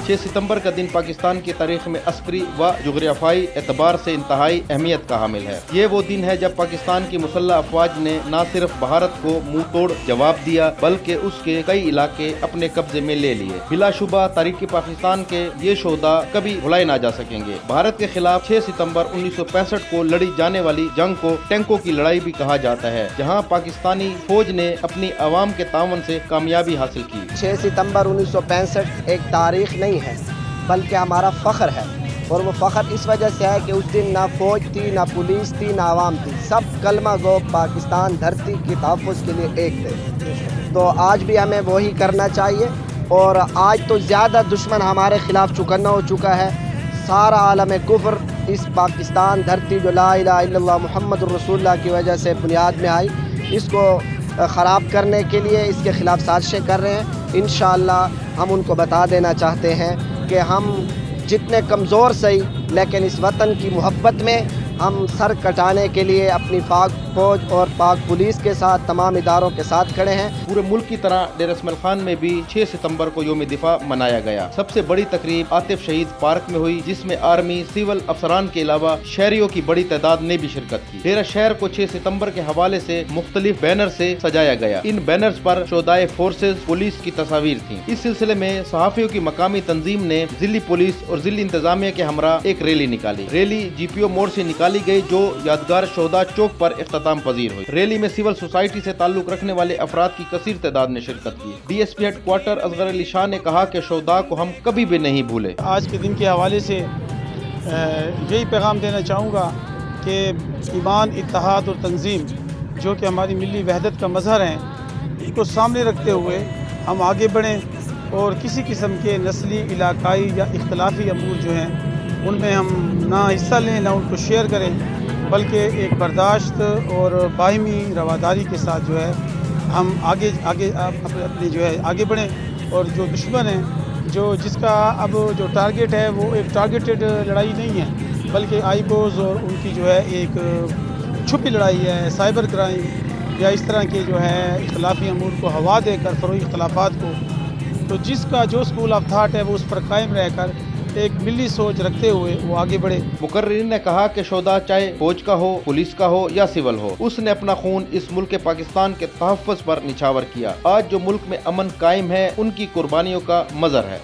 6 सितंबर का दिन पाकिस्तान की तारीख में अस्करी व जुग़राफ़ियाई एतबार से इंतहाई अहमियत का हामिल है। ये वो दिन है जब पाकिस्तान की मुसल्लह अफ़वाज ने न सिर्फ भारत को मुंह तोड़ जवाब दिया बल्कि उसके कई इलाके अपने कब्जे में ले लिए। बिलाशुबा तारीख़ पाकिस्तान के ये शोहदा कभी भुलाए ना जा सकेंगे। भारत के खिलाफ 6 सितंबर 1965 को लड़ी जाने वाली जंग को टैंकों की लड़ाई भी कहा जाता है, जहां पाकिस्तानी फौज ने अपनी अवाम के तावन से कामयाबी हासिल की। 6 सितंबर 1965 एक तारीख नहीं है बल्कि हमारा फ़ख्र है, और वो फ़ख्र इस वजह से है कि उस दिन ना फ़ौज थी, ना पुलिस थी, ना आवाम थी, सब कलमा गो पाकिस्तान धरती के तहफ़्फ़ुज़ के लिए एक थे। तो आज भी हमें वही करना चाहिए, और आज तो ज़्यादा दुश्मन हमारे ख़िलाफ़ चौकन्ना हो चुका है। सारा आलम कुफ्र इस पाकिस्तान धरती जो ला इलाहा इल्लल्लाह मुहम्मदुर रसूलुल्लाह की वजह से बुनियाद में आई, इसको ख़राब करने के लिए इसके ख़िलाफ़ साजिशें कर रहे हैं। इंशाअल्लाह हम उनको बता देना चाहते हैं कि हम जितने कमज़ोर सही, लेकिन इस वतन की मोहब्बत में हम सर कटाने के लिए अपनी पाक फौज और पाक पुलिस के साथ तमाम इदारों के साथ खड़े हैं। पूरे मुल्क की तरह डेरा इसमाइल खान में भी 6 सितंबर को यौम दिफा मनाया गया। सबसे बड़ी तकरीब आतिफ शहीद पार्क में हुई, जिसमें आर्मी, सिविल अफसरान के अलावा शहरियों की बड़ी तादाद ने भी शिरकत की। डेरा शहर को 6 सितंबर के हवाले से मुख्तलिफ बैनर से सजाया गया। इन बैनर्स पर शोहदाए फोर्सेज पुलिस की तस्वीर थी। इस सिलसिले में सहाफ़ियों की मकामी तंजीम ने जिली पुलिस और जिली इंतजामिया के हमरा एक रैली निकाली। रैली GPO मोड़ से निकाली गई, जो यादगार शोहदा चौक पर इख्तिताम पजीर हुई। रैली में सिविल सोसाइटी से ताल्लुक रखने वाले अफराद की कसीर तादाद ने शिरकत की। DSP हेडक्वार्टर असगर अली शाह ने कहा कि शोहदा को हम कभी भी नहीं भूले। आज के दिन के हवाले से यही पैगाम देना चाहूँगा कि ईमान, इत्तेहाद और तंजीम जो कि हमारी मिली वहदत का मज़हर है, इसको सामने रखते हुए हम आगे बढ़ें और किसी किस्म के नस्ली, इलाकाई या इख्तलाफी अमूर जो हैं उनमें हम ना हिस्सा लें, ना उनको शेयर करें, बल्कि एक बर्दाश्त और बाहिमी रवादारी के साथ जो है हम आगे अपने जो है आगे बढ़ें। और जो दुश्मन है, जिसका अब जो टारगेट है वो एक टारगेटेड लड़ाई नहीं है, बल्कि आईबोज़ और उनकी जो है एक छुपी लड़ाई है, साइबर क्राइम या इस तरह के जो है इख्तलाफी अमूर को हवा देकर फरोई इख्तलाफात को, तो जिसका जो स्कूल ऑफ थाट है वो उस पर कायम रहकर एक मिली सोच रखते हुए वो आगे बढ़े। मुकर्रिरीन ने कहा कि शोहदा चाहे फौज का हो, पुलिस का हो या सिविल हो, उसने अपना खून इस मुल्क के पाकिस्तान के तहफ़्फ़ुज़ पर निछावर किया। आज जो मुल्क में अमन कायम है, उनकी कुर्बानियों का मज़र है।